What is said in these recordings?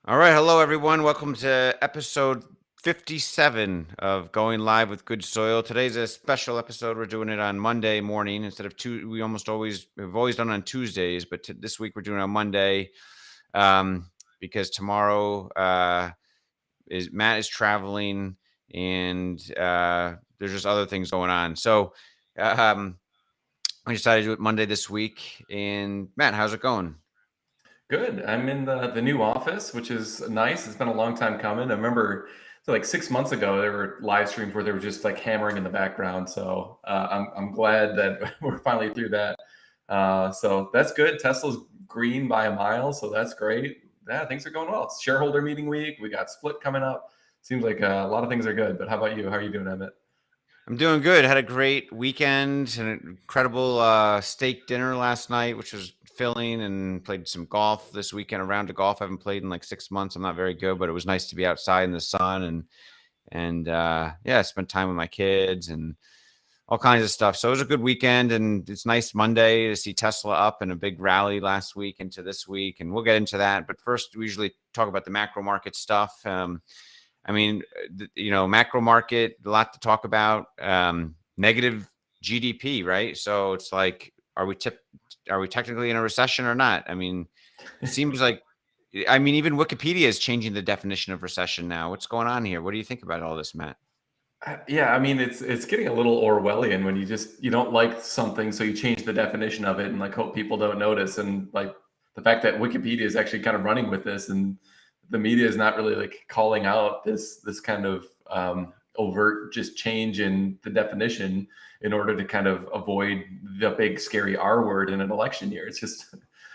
All right. Hello, everyone. Welcome to episode 57 of Going Live with Good Soil. Today's a special episode. We're doing it on Monday morning instead of two. We've always done on Tuesdays, but this week we're doing it on Monday because tomorrow Matt is traveling and there's just other things going on. So we decided to do it Monday this week. And Matt, how's it going? Good. I'm in the new office, which is nice. It's been a long time coming. I remember like 6 months ago, there were live streams where they were just like hammering in the background. So I'm glad that we're finally through that. So that's good. Tesla's green by a mile, so that's great. Yeah, things are going well. It's shareholder meeting week. We got split coming up. Seems like a lot of things are good. But how about you? How are you doing, Emmett? I'm doing good. Had a great weekend, an incredible steak dinner last night, which was filling, and played some golf this weekend. A round of golf I haven't played in like 6 months. I'm not very good, but it was nice to be outside in the sun and yeah, spent time with my kids and all kinds of stuff. So it was a good weekend, and it's nice Monday to see Tesla up in a big rally last week into this week, and we'll get into that. But first, we usually talk about the macro market stuff. I mean, macro market, a lot to talk about. Negative GDP, right? So it's like, are we technically in a recession or not? I mean, it seems like, even Wikipedia is changing the definition of recession now. What's going on here? What do you think about all this, Matt? Yeah, I mean it's getting a little Orwellian when you don't like something, so you change the definition of it and like hope people don't notice. And like the fact that Wikipedia is actually kind of running with this, and the media is not really like calling out this kind of overt just change in the definition in order to kind of avoid the big scary R word in an election year. It's just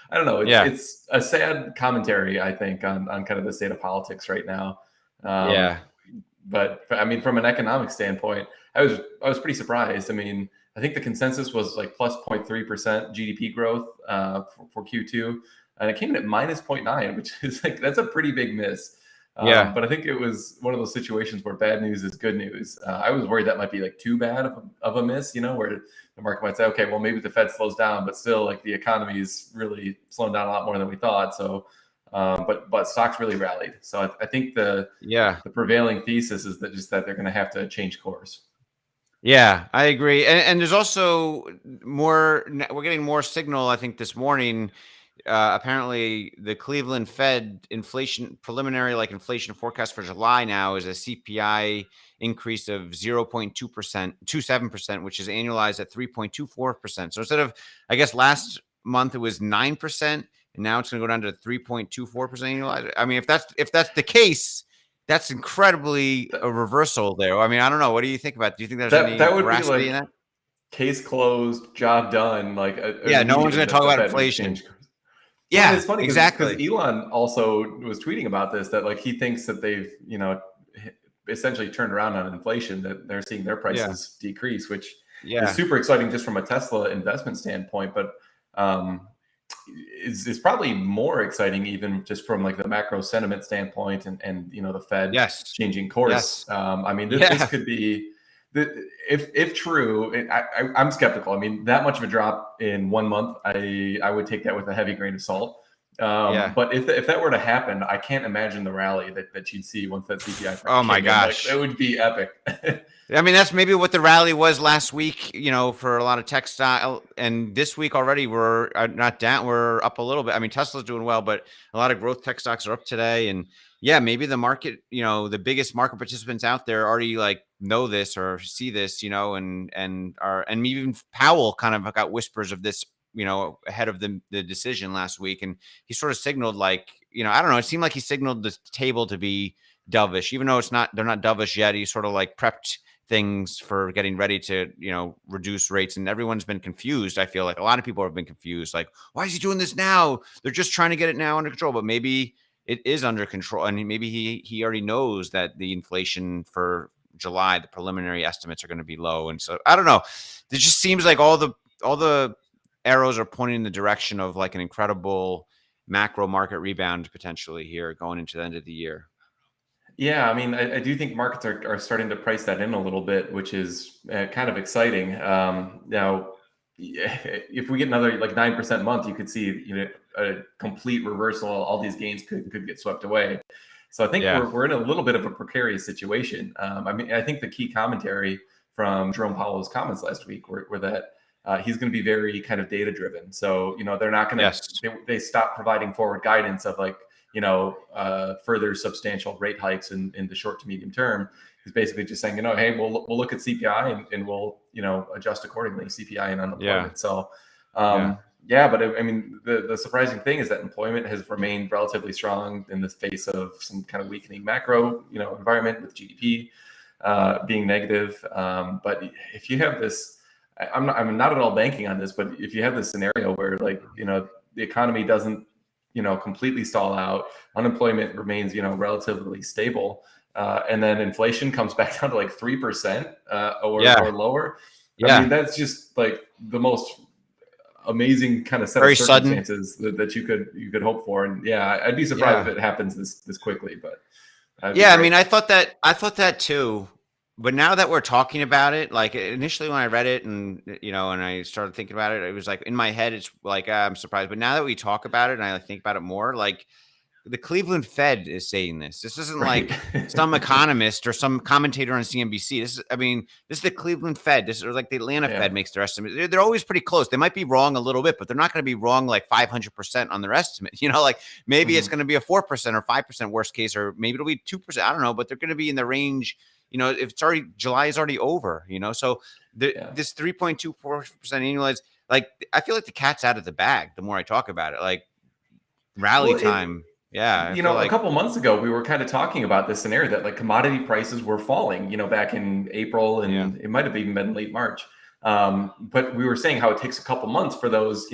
I don't know. It's Yeah, it's a sad commentary, I think, on kind of the state of politics right now. Um, yeah, but I mean, from an economic standpoint, I was pretty surprised. I mean, I think the consensus was like plus 0.3% GDP growth for Q2, and it came in at minus 0.9, which is like that's a pretty big miss. yeah, But I think it was one of those situations where bad news is good news. I was worried that might be like too bad of a miss, where the market might say, okay, well maybe the Fed slows down, but still like the economy is really slowing down a lot more than we thought. So, but stocks really rallied. So I think the yeah. the prevailing thesis is that they're going to have to change course. Yeah, I agree. And there's also we're getting more signal, I think, this morning. Apparently, the Cleveland Fed inflation forecast for July now is a CPI increase of 0.27%, which is annualized at 3.24%. So instead of, I guess, last month it was 9%, and now it's going to go down to 3.24% annualized. I mean, if that's the case, that's incredibly a reversal there. I mean, I don't know. What do you think about it? Do you think there's any That would be veracity in like that? case closed, job done, like Yeah, no one's immediately going to talk that the about Fed would inflation. change course. Well, and Yeah, it's funny because exactly. Elon also was tweeting about this, that like he thinks that they've essentially turned around on inflation, that they're seeing their Yeah, prices decrease, which is yeah, super exciting just from a Tesla investment standpoint, but um, is probably more exciting even just from like the macro sentiment standpoint, and the Fed yes, changing course. yes, I mean, this yeah, could be if true. I'm skeptical. I mean, that much of a drop in 1 month, I would take that with a heavy grain of salt. yeah. But if that were to happen, I can't imagine the rally that you'd see once that CPI Oh my came in. Like that gosh. would be epic. I mean, that's maybe what the rally was last week, for a lot of textile. And this week already, we're not down. We're up a little bit. I mean, Tesla's doing well, but a lot of growth tech stocks are up today. And yeah, maybe the market, the biggest market participants out there already like know this or see this, and even Powell kind of got whispers of this, ahead of the decision last week. And he sort of signaled like, I don't know, it seemed like he signaled the table to be dovish, even though they're not dovish yet. He sort of like prepped things for getting ready to, reduce rates. And everyone's been confused. I feel like a lot of people have been confused. Like, why is he doing this now? They're just trying to get it now under control. But maybe it is under control. And maybe he already knows that the inflation for July, the preliminary estimates are going to be low. And so I don't know. It just seems like all the arrows are pointing in the direction of like an incredible macro market rebound potentially here going into the end of the year. Yeah, I mean, I do think markets are starting to price that in a little bit, which is kind of exciting. Now, yeah, if we get another like 9% month, you could see, a complete reversal. All these gains could get swept away. So I think Yeah. we're in a little bit of a precarious situation. I mean, I think the key commentary from Jerome Powell's comments last week were that he's going to be very kind of data driven. So they're not going to Yes. they stop providing forward guidance of like further substantial rate hikes in the short to medium term. He's basically just saying, hey, we'll look at CPI and we'll, adjust accordingly, CPI and Yeah. unemployment. So, Yeah. yeah, but I mean, the surprising thing is that employment has remained relatively strong in the face of some kind of weakening macro, environment with GDP being negative. But if you have this, I'm not at all banking on this, but if you have this scenario where like, the economy doesn't, completely stall out, unemployment remains, relatively stable, and then inflation comes back down to like 3% Yeah. or lower. I Yeah. mean, that's just like the most amazing kind of set of Very sudden. circumstances that you could hope for. And yeah, I'd be surprised Yeah. if it happens this quickly, but that'd be Yeah. I great. mean, I thought that too. But now that we're talking about it, like initially when I read it and and I started thinking about it, it was like in my head, it's like I'm surprised. But now that we talk about it and I think about it more, like the Cleveland Fed is saying this. This isn't Right. like some economist or some commentator on CNBC. This is the Cleveland Fed. This is like the Atlanta Yeah. Fed makes their estimate. They're always pretty close. They might be wrong a little bit, but they're not going to be wrong like 500% on their estimate. Like maybe it's Mhm. going to be a 4% or 5% worst case, or maybe it'll be 2%. I don't know, but they're going to be in the range. If it's already July is already over. So Yeah. this 3.24% annualized, like I feel like the cat's out of the bag. The more I talk about it, like rally Well, time. Yeah, I feel a like couple months ago, we were kind of talking about this scenario that like commodity prices were falling, back in April, yeah, and it might have even been late March. But we were saying how it takes a couple months for those,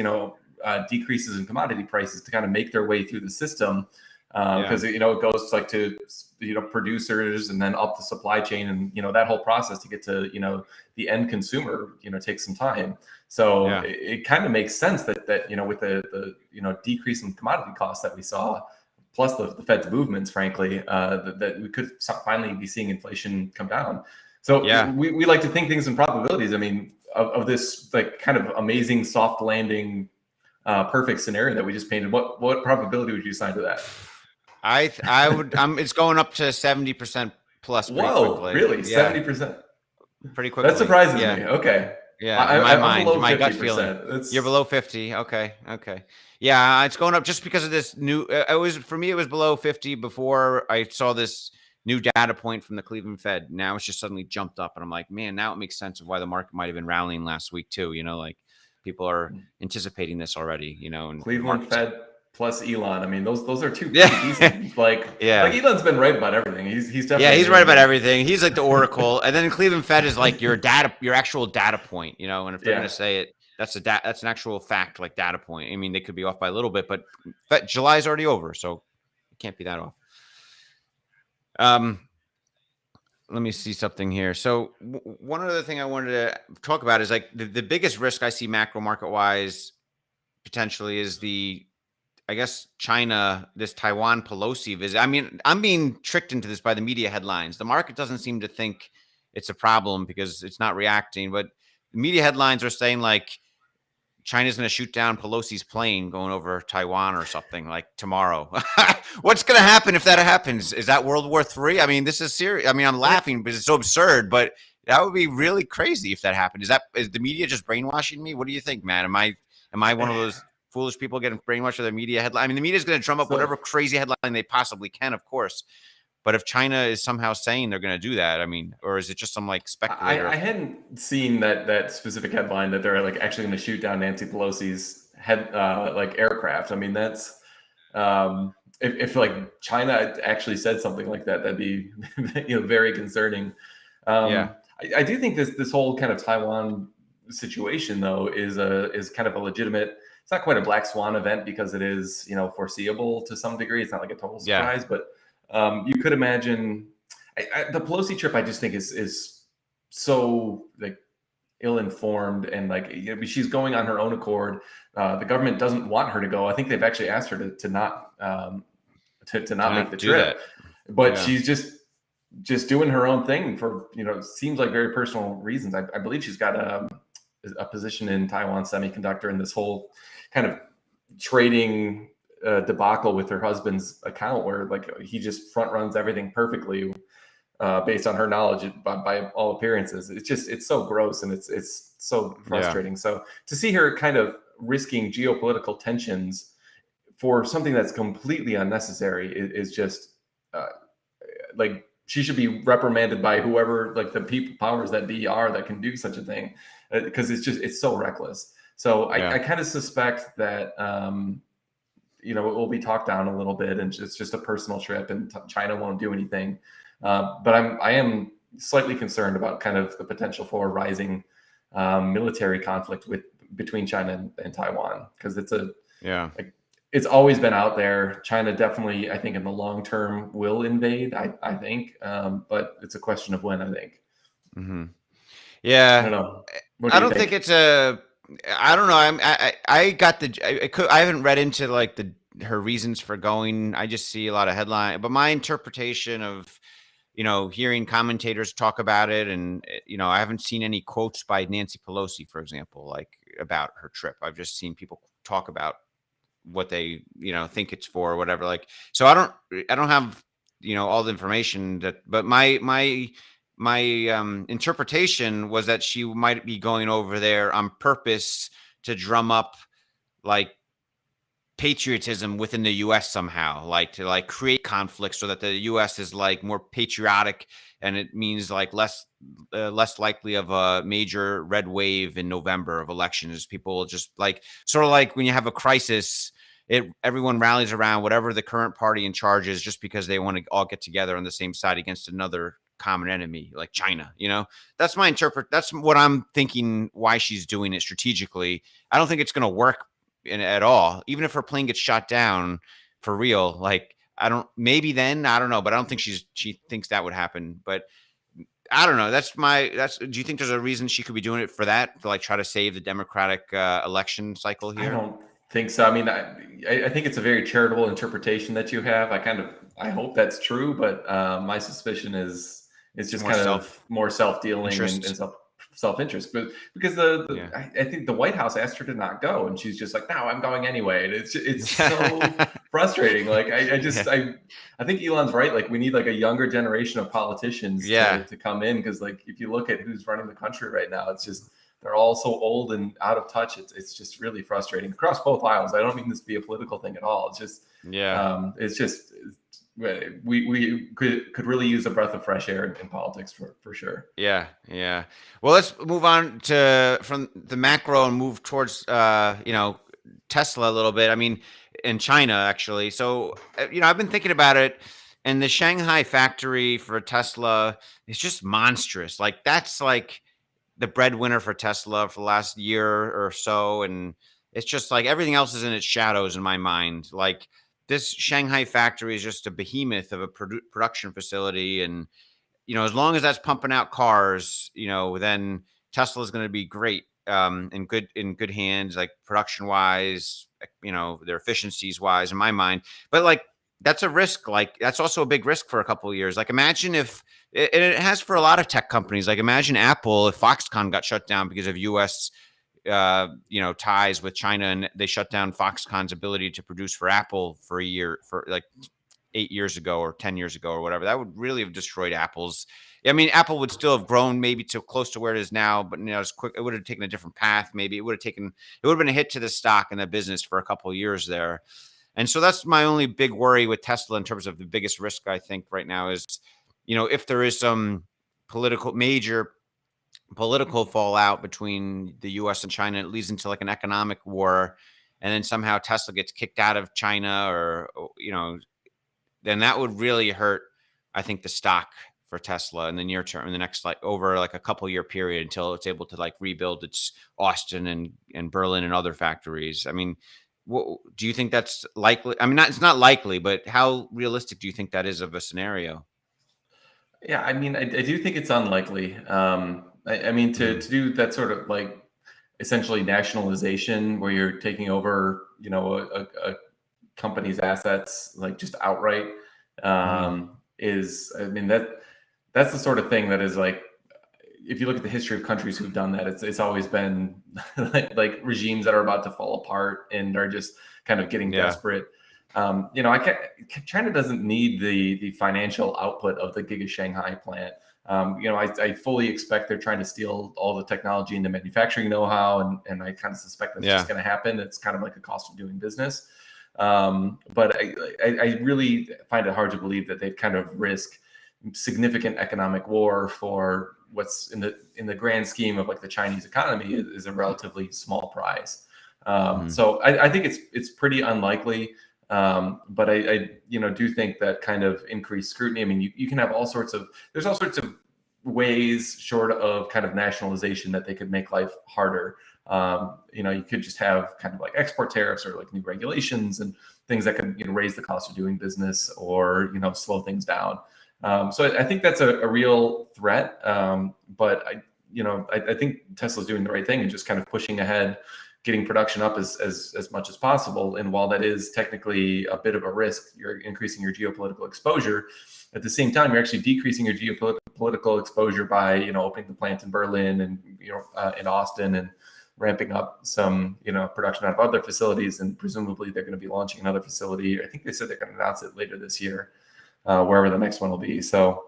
decreases in commodity prices to kind of make their way through the system. yeah, Because, it goes like to, producers and then up the supply chain, and, that whole process to get to, the end consumer, takes some time. So yeah, it kind of makes sense that, with the decrease in commodity costs that we saw, plus the Fed's movements, frankly, that we could finally be seeing inflation come down. So yeah. we like to think things in probabilities. I mean, of this like kind of amazing soft landing, perfect scenario that we just painted. What probability would you assign to that? I would. It's going up to 70% plus pretty Whoa, quickly. really? Yeah, 70%? pretty That quickly. surprises Yeah, me. Okay. yeah. In my I'm mind, below my gut feeling. 50%. You're That's below 50. Okay, okay. Yeah, it's going up just because of this new. It was for me. It was below 50 before I saw this new data point from the Cleveland Fed. Now it's just suddenly jumped up, and I'm like, man, now it makes sense of why the market might have been rallying last week too. Like people are anticipating this already. And the Cleveland markets. Fed plus Elon. I mean, those are two pretty Yeah, decent. Like yeah. Elon's been right about everything. He's Yeah, definitely he's right doing about it. everything. He's like the oracle, and then Cleveland Fed is like your actual data point. And if they're going Yeah. to say it, that's that's an actual fact, like data point. I mean, they could be off by a little bit, but July's already over, so it can't be that off. Um, let me see something here. So one other thing I wanted to talk about is like the biggest risk I see macro market wise potentially is I guess China, this Taiwan Pelosi visit. I mean, I'm being tricked into this by the media headlines. The market doesn't seem to think it's a problem because it's not reacting, but the media headlines are saying like China's going to shoot down Pelosi's plane going over Taiwan or something like tomorrow. What's going to happen if that happens? Is that World War III? I mean, this is serious. I mean, I'm laughing because it's so absurd, but that would be really crazy if that happened. Is the media just brainwashing me? What do you think, man? Am I one of those foolish people getting brainwashed with the media headline? I mean, the media is going to drum up So whatever crazy headline they possibly can, of course. But if China is somehow saying they're going to do that, I mean, or is it just some like I speculator? hadn't seen that specific headline that they're like actually going to shoot down Nancy Pelosi's head like aircraft. I mean, that's if like China actually said something like that, that'd be very concerning. Yeah, I do think this whole kind of Taiwan situation though is kind of a legitimate. It's not quite a black swan event because it is foreseeable to some degree. It's not like a total yeah, surprise, but you could imagine the Pelosi trip. I just think is so like ill-informed, and like she's going on her own accord. The government doesn't want her to go. I think they've actually asked her to not to to not make not the do trip, that. but Yeah, she's just doing her own thing for seems like very personal reasons. I believe she's got a position in Taiwan Semiconductor and this whole kind of trading debacle with her husband's account, where like he just front runs everything perfectly based on her knowledge by all appearances. It's so gross and it's so frustrating. So to see her kind of risking geopolitical tensions for something that's completely unnecessary is just like she should be reprimanded by whoever, like the people powers that be are that can do such a thing, because it's so reckless. So I kind of suspect that it will be talked down a little bit, and it's just a personal trip, and China won't do anything. But I am slightly concerned about kind of the potential for rising military conflict between China and Taiwan, because it's always been out there. China definitely, I think, in the long term will invade. I think, but it's a question of when. I think. Mm-hmm. Yeah, I don't know. I don't think it's a. I don't know. I got the. I haven't read into like her reasons for going. I just see a lot of headline, but my interpretation of, hearing commentators talk about it, and I haven't seen any quotes by Nancy Pelosi, for example, like about her trip. I've just seen people talk about what they think it's for or whatever. Like, so I don't have all the information but my interpretation was that she might be going over there on purpose to drum up like patriotism within the US somehow, like to like create conflict so that the US is like more patriotic, and it means like less likely of a major red wave in November of elections. People just like sort of like when you have a crisis, everyone rallies around whatever the current party in charge is, just because they want to all get together on the same side against another common enemy like China. That's that's what I'm thinking, why she's doing it strategically. I don't think it's going to work at all, even if her plane gets shot down for real. Like, I don't know, but I don't think she thinks that would happen. But I don't know. Do you think there's a reason she could be doing it for that, to like try to save the Democratic election cycle here? I don't think so. I mean, I think it's a very charitable interpretation that you have. I hope that's true, but my suspicion is it's just kind of more self-dealing and self-interest. But because I think the White House asked her to not go, and she's just like, no, I'm going anyway. And it's so frustrating. Like I think Elon's right. Like, we need like a younger generation of politicians to come in, because like if you look at who's running the country right now, it's just they're all so old and out of touch. It's just really frustrating across both aisles. I don't mean this to be a political thing at all. It's just it's just we could really use a breath of fresh air in politics for sure. Yeah. Well, let's move on from the macro and move towards Tesla a little bit. I mean, in China actually. So I've been thinking about it, and the Shanghai factory for Tesla is just monstrous. Like, that's like the breadwinner for Tesla for the last year or so, and it's just like everything else is in its shadows in my mind. Like, this Shanghai factory is just a behemoth of a production facility, and as long as that's pumping out cars, then Tesla is going to be great, in good hands, like production wise, their efficiencies wise, in my mind. But like, that's a risk. Like, that's also a big risk for a couple of years. Like, imagine if it has for a lot of tech companies. Like, imagine Apple if Foxconn got shut down because of U.S. Ties with China, and they shut down Foxconn's ability to produce for Apple for a year, for like 8 years ago or 10 years ago or whatever. That would really have destroyed Apple's. I mean, Apple would still have grown maybe to close to where it is now, but it's quick. It would have taken a different path. Maybe it would have been a hit to the stock and the business for a couple of years there. And so that's my only big worry with Tesla in terms of the biggest risk, I think, right now is, if there is some major political fallout between the US and China, it leads into like an economic war, and then somehow Tesla gets kicked out of China, or then that would really hurt, I think, the stock for Tesla in the near term, in the next, like, over like a couple year period, until it's able to like rebuild its Austin and Berlin and other factories. I mean, do you think that's likely? I mean, it's not likely, but how realistic do you think that is of a scenario? Yeah, I mean, I do think it's unlikely. I mean, to do that sort of like essentially nationalization, where you're taking over, a company's assets, like just outright, is, I mean, that's the sort of thing that is like if you look at the history of countries who've done that, it's always been like regimes that are about to fall apart and are just kind of getting desperate. China doesn't need the financial output of the Giga Shanghai plant. I fully expect they're trying to steal all the technology and the manufacturing know-how, and I kind of suspect that's just going to happen. It's kind of like a cost of doing business. But I really find it hard to believe that they'd kind of risk significant economic war for what's in the grand scheme of like the Chinese economy is a relatively small prize. So I think it's pretty unlikely. But I do think that kind of increased scrutiny. I mean, you can have there's all sorts of ways short of kind of nationalization that they could make life harder. You could just have kind of like export tariffs or like new regulations and things that could raise the cost of doing business or slow things down. So I think that's a real threat. But I think Tesla's doing the right thing and just kind of pushing ahead, getting production up as much as possible. And while that is technically a bit of a risk, you're increasing your geopolitical exposure. At the same time, you're actually decreasing your geopolitical exposure by opening the plant in Berlin and in Austin and ramping up some production out of other facilities. And presumably they're going to be launching another facility. I think they said they're going to announce it later this year, wherever the next one will be. So,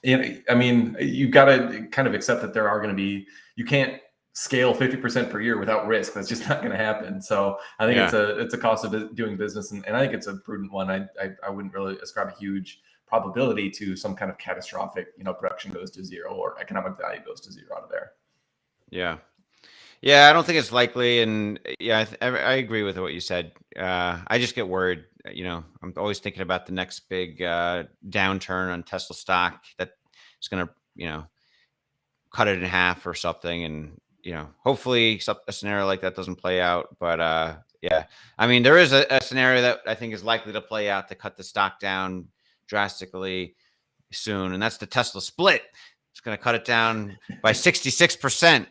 I mean, you've got to kind of accept that there are going to be, you can't scale 50% per year without risk. That's just not going to happen. So I think it's a cost of doing business. And I think it's a prudent one. I wouldn't really ascribe a huge probability to some kind of catastrophic, production goes to zero or economic value goes to zero out of there. Yeah, I don't think it's likely. And I agree with what you said. I just get worried. I'm always thinking about the next big downturn on Tesla stock that is going to, cut it in half or something. And, hopefully a scenario like that doesn't play out. But I mean, there is a scenario that I think is likely to play out to cut the stock down drastically soon. And that's the Tesla split. It's going to cut it down by 66%.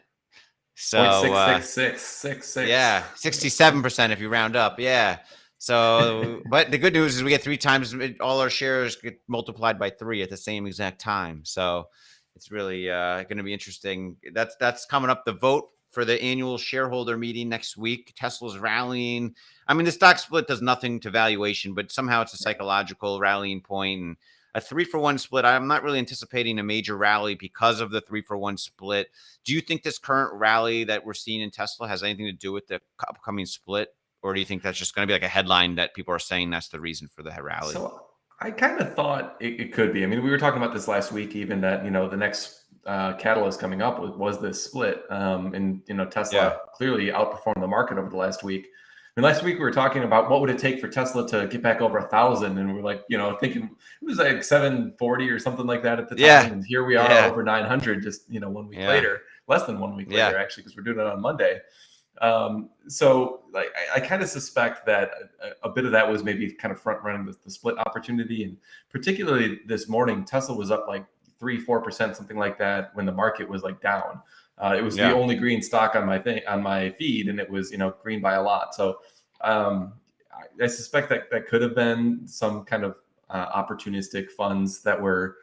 So 0.66666. Yeah, 67% if you round up. Yeah. So, but the good news is we get 3 times all our shares get multiplied by 3 at the same exact time. So it's really going to be interesting. That's coming up. The vote for the annual shareholder meeting next week. Tesla's rallying. I mean, the stock split does nothing to valuation, but somehow it's a psychological rallying point. And a 3-for-1 split, I'm not really anticipating a major rally because of the 3-for-1 split. Do you think this current rally that we're seeing in Tesla has anything to do with the upcoming split? Or do you think that's just going to be like a headline that people are saying that's the reason for the rally? So I kind of thought it could be. I mean, we were talking about this last week, even that, the next catalyst coming up was this split. And, Tesla clearly outperformed the market over the last week. And last week we were talking about what would it take for Tesla to get back over 1,000, and we're like, thinking it was like 740 or something like that at the time. And here we are over 900, just 1 week later, less than 1 week later actually, because we're doing it on Monday. So like I kind of suspect that a bit of that was maybe kind of front running the split opportunity, and particularly this morning, Tesla was up like 3-4%, something like that, when the market was like down. It was the only green stock on my feed, and it was green by a lot. So I suspect that could have been some kind of opportunistic funds that were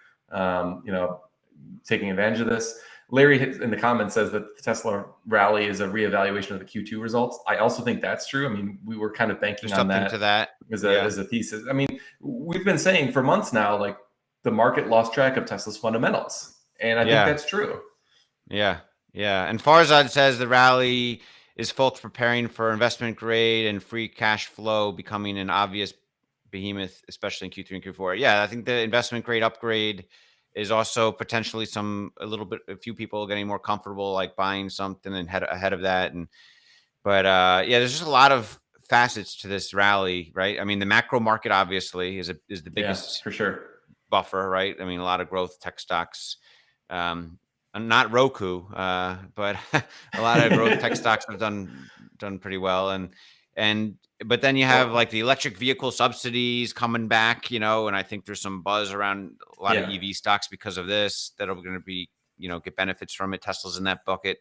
taking advantage of this. Larry in the comments says that the Tesla rally is a reevaluation of the Q2 results. I also think that's true. I mean, we were kind of banking on that as a thesis. I mean, we've been saying for months now, like the market lost track of Tesla's fundamentals, and I think that's true. Yeah. And Farzad says the rally is folks preparing for investment grade and free cash flow becoming an obvious behemoth, especially in Q3 and Q4. Yeah, I think the investment grade upgrade is also potentially a few people getting more comfortable, like buying something and ahead of that. But there's just a lot of facets to this rally, right? I mean, the macro market obviously is the biggest for sure buffer, right? I mean, a lot of growth tech stocks, not Roku, but a lot of growth tech stocks have done pretty well. But then you have like the electric vehicle subsidies coming back, and I think there's some buzz around a lot of EV stocks because of this that are going to be, get benefits from it. Tesla's in that bucket.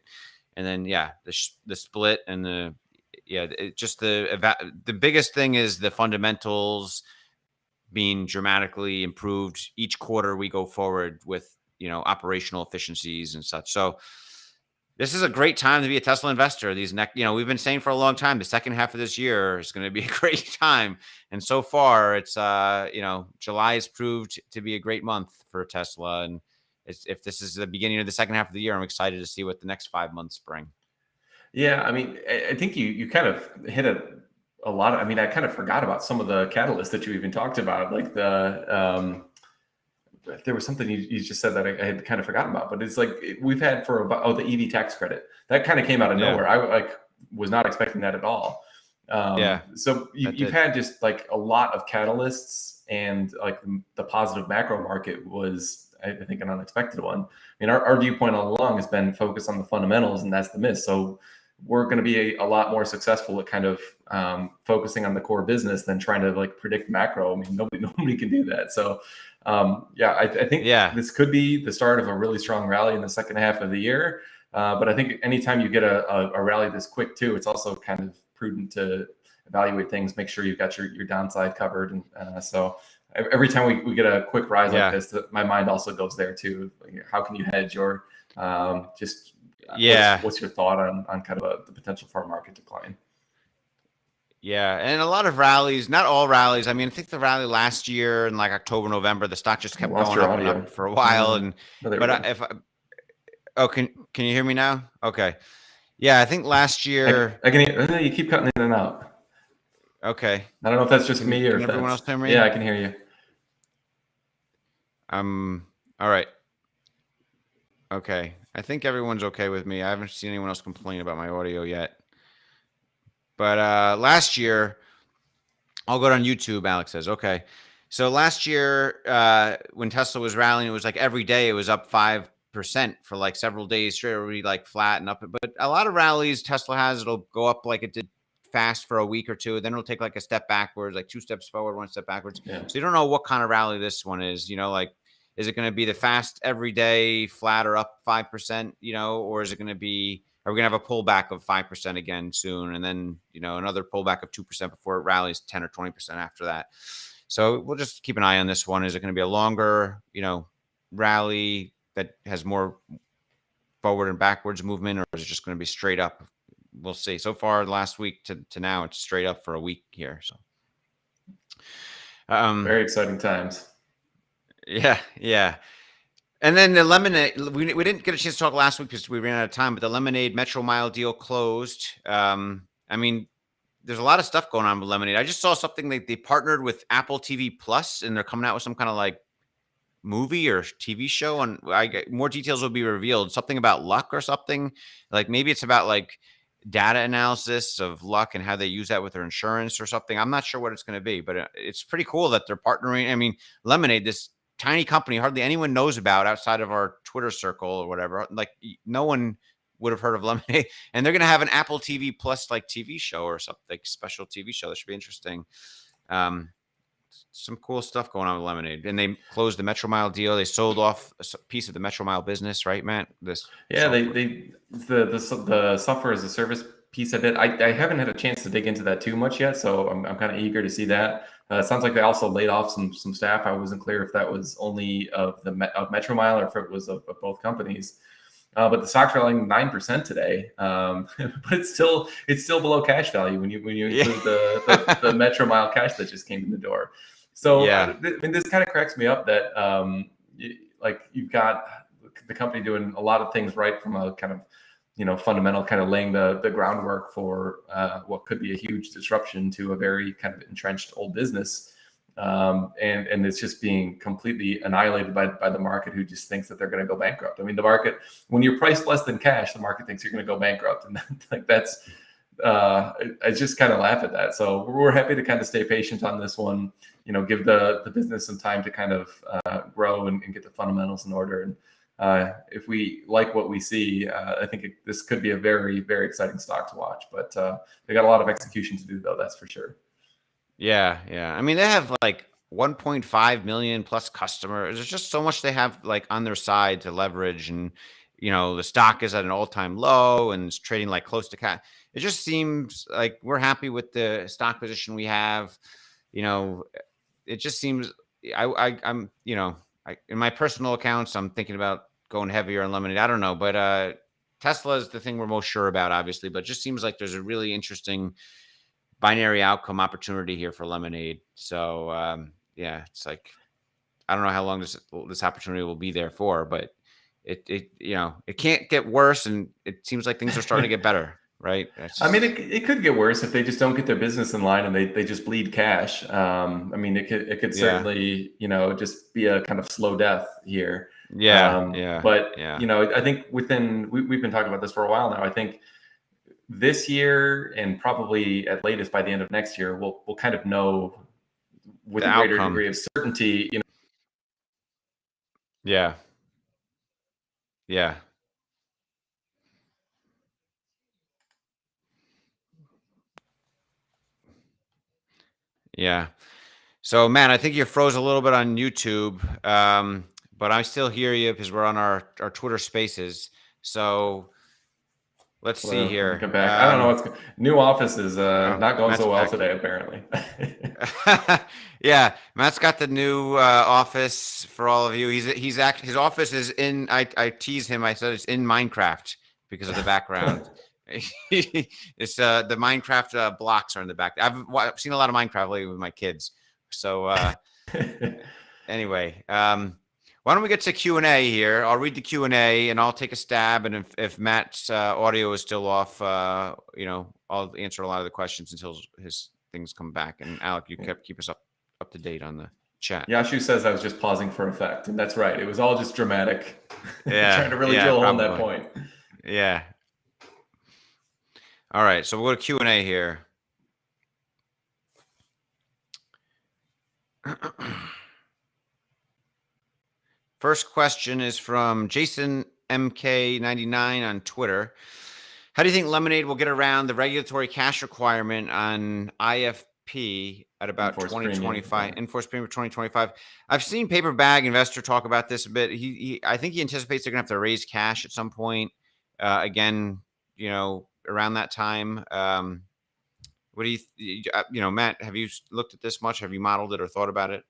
And then, the split and the biggest thing is the fundamentals being dramatically improved each quarter we go forward with, operational efficiencies and such. So this is a great time to be a Tesla investor. We've been saying for a long time, the second half of this year is going to be a great time. And so far it's, July has proved to be a great month for Tesla. And if this is the beginning of the second half of the year, I'm excited to see what the next 5 months bring. Yeah, I mean, I think you kind of hit a lot. I mean, I kind of forgot about some of the catalysts that you even talked about, like there was something you just said that I had kind of forgotten about, but it's like we've had for about the EV tax credit that kind of came out of nowhere. I was not expecting that at all. So you've had just like a lot of catalysts, and like the positive macro market was, I think, an unexpected one. I mean, our viewpoint all along has been focused on the fundamentals, and that's the miss. So we're going to be a lot more successful at kind of focusing on the core business than trying to like predict macro. I mean, nobody can do that. So I think this could be the start of a really strong rally in the second half of the year. But I think anytime you get a rally this quick too, it's also kind of prudent to evaluate things, make sure you've got your downside covered. And so every time we get a quick rise like this, my mind also goes there too. How can you hedge, or what's your thought on kind of the potential for a market decline? Yeah, and a lot of rallies, not all rallies. I mean, I think the rally last year in like October, November, the stock just kept going up and up for a while. Can you hear me now? Okay. Yeah, I think last year I can hear you keep cutting in and out. Okay. I don't know if that's just me or if everyone else hear me? Yeah, I can hear you. All right. Okay. I think everyone's okay with me. I haven't seen anyone else complain about my audio yet. But last year, I'll go on YouTube, Alex says. Okay. So last year, when Tesla was rallying, it was like every day it was up 5% for like several days straight, or we like flat and up. But a lot of rallies Tesla has, it'll go up like it did fast for a week or two. Then it'll take like a step backwards, like 2 steps forward, 1 step backwards. Yeah. So you don't know what kind of rally this one is, like, is it going to be the fast every day, flat or up 5%, or is it going to be, are we going to have a pullback of 5% again soon? And then, another pullback of 2% before it rallies 10 or 20% after that. So we'll just keep an eye on this one. Is it going to be a longer, rally that has more forward and backwards movement, or is it just going to be straight up? We'll see. So far, last week to now, it's straight up for a week here. So, very exciting times. Yeah. And then the Lemonade, we didn't get a chance to talk last week because we ran out of time, but the Lemonade MetroMile deal closed. I mean, there's a lot of stuff going on with Lemonade. I just saw something they partnered with Apple TV Plus, and they're coming out with some kind of like movie or TV show. And more details will be revealed. Something about luck or something. Like maybe it's about like data analysis of luck and how they use that with their insurance or something. I'm not sure what it's going to be, but it's pretty cool that they're partnering. I mean, Lemonade, this tiny company hardly anyone knows about outside of our Twitter circle or whatever. Like no one would have heard of Lemonade, and they're going to have an Apple TV Plus like TV show or something, like special TV show. That should be interesting. Some cool stuff going on with Lemonade. And they closed the MetroMile deal. They sold off a piece of the MetroMile business, right, Matt? The software as a service piece of it. I haven't had a chance to dig into that too much yet, so I'm kind of eager to see that. It sounds like they also laid off some staff. I wasn't clear if that was only of MetroMile or if it was of both companies. But the stock's rallying 9% today. But it's still below cash value when you include the MetroMile cash that just came in the door. So I mean, this kind of cracks me up that like you've got the company doing a lot of things right from a kind of fundamental kind of laying the groundwork for what could be a huge disruption to a very kind of entrenched old business. And it's just being completely annihilated by the market, who just thinks that they're going to go bankrupt. I mean, the market, when you're priced less than cash, the market thinks you're going to go bankrupt. And like that's, I just kind of laugh at that. So we're happy to kind of stay patient on this one, give the business some time to kind of grow and get the fundamentals in order. And if we like what we see, I think this could be a very, very exciting stock to watch. But they got a lot of execution to do, though. That's for sure. Yeah. I mean, they have like 1.5 million plus customers. There's just so much they have like on their side to leverage, and the stock is at an all-time low and it's trading like close to cash. It just seems like we're happy with the stock position we have. It just seems I'm in my personal accounts, I'm thinking about going heavier on Lemonade. I don't know, but Tesla is the thing we're most sure about, obviously. But it just seems like there's a really interesting binary outcome opportunity here for Lemonade. So yeah, it's like I don't know how long this opportunity will be there for, but it can't get worse, and it seems like things are starting to get better, right? I mean, it could get worse if they just don't get their business in line and they just bleed cash. I mean, it could Yeah, certainly, just be a kind of slow death here. yeah. But I think we've been talking about this for a while now. I think this year and probably at latest by the end of next year, we'll kind of know with The a greater outcome. degree of certainty. Yeah, yeah, yeah. So, man, I think you froze a little bit on YouTube, but I still hear you because we're on our Twitter Spaces. So let's see Let me here. come back. I don't know new office is Oh, not going Matt's so well back. today, apparently. Yeah, Matt's got the new office for all of you. His office is in. I teased him. I said it's in Minecraft because of the background. It's the Minecraft blocks are in the back. I've seen a lot of Minecraft lately with my kids. So anyway, why don't we get to Q&A here? I'll read the Q&A and I'll take a stab. And if Matt's audio is still off, I'll answer a lot of the questions until his things come back. And Alec, you keep us up to date on the chat. Yashu says I was just pausing for effect, and that's right. It was all just dramatic. Yeah, Trying to really yeah, drill a hole in probably. that point. Yeah. All right, so we'll go to Q&A here. First question is from Jason MK99 on Twitter. How do you think Lemonade will get around the regulatory cash requirement on IFP at about Enforced 2025? premium, yeah. Enforced premium 2025. I've seen Paper Bag Investor talk about this a bit. I think he anticipates they're going to have to raise cash at some point. Again, around that time. What do Matt? Have you looked at this much? Have you modeled it or thought about it?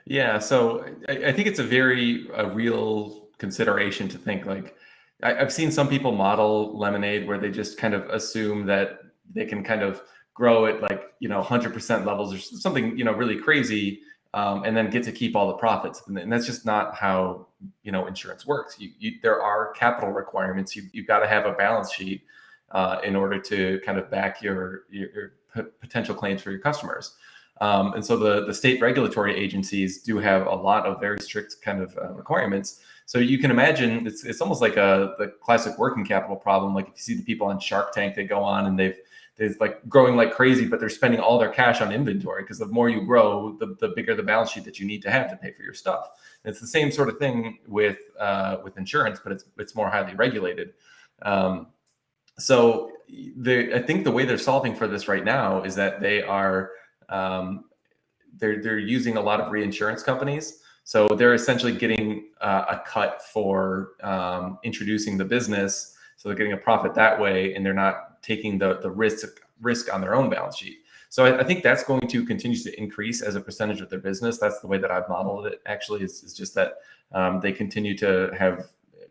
Yeah, so I think it's a real consideration to think like I've seen some people model Lemonade where they just kind of assume that they can kind of grow at like 100% levels or something really crazy, and then get to keep all the profits, and that's just not how insurance works. There are capital requirements. You've got to have a balance sheet in order to kind of back your potential claims for your customers. And so the state regulatory agencies do have a lot of very strict kind of requirements. So you can imagine it's almost like the classic working capital problem. Like if you see the people on Shark Tank, they go on and they're like growing like crazy, but they're spending all their cash on inventory because the more you grow, the bigger the balance sheet that you need to have to pay for your stuff. And it's the same sort of thing with insurance, but it's more highly regulated. So I think the way they're solving for this right now is that they are they're using a lot of reinsurance companies. So they're essentially getting a cut for introducing the business. So they're getting a profit that way, and they're not taking the risk on their own balance sheet. So I think that's going to continue to increase as a percentage of their business. That's the way that I've modeled it. Actually, is just that they continue to have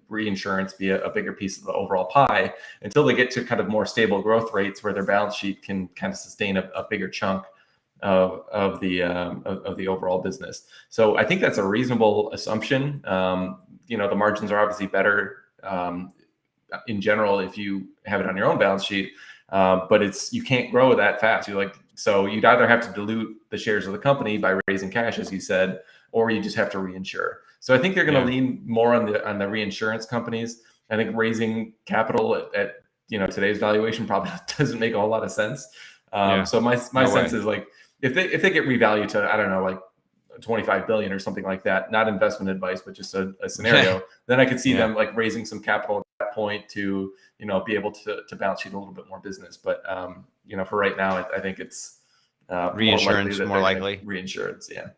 reinsurance be a bigger piece of the overall pie until they get to kind of more stable growth rates where their balance sheet can kind of sustain a bigger chunk of the overall business. So I think that's a reasonable assumption. The margins are obviously better in general if you have it on your own balance sheet, but you can't grow that fast. So you'd either have to dilute the shares of the company by raising cash, as you said, or you just have to reinsure. So I think they're going to lean more on the reinsurance companies. I think raising capital at today's valuation probably doesn't make a whole lot of sense. So my sense is like if they get revalued to, I don't know, like 25 billion or something like that, not investment advice, but just a scenario, then I could see them like raising some capital at that point to be able to balance sheet a little bit more business. But for right now, I think it's reinsurance more likely. Reinsurance, yeah.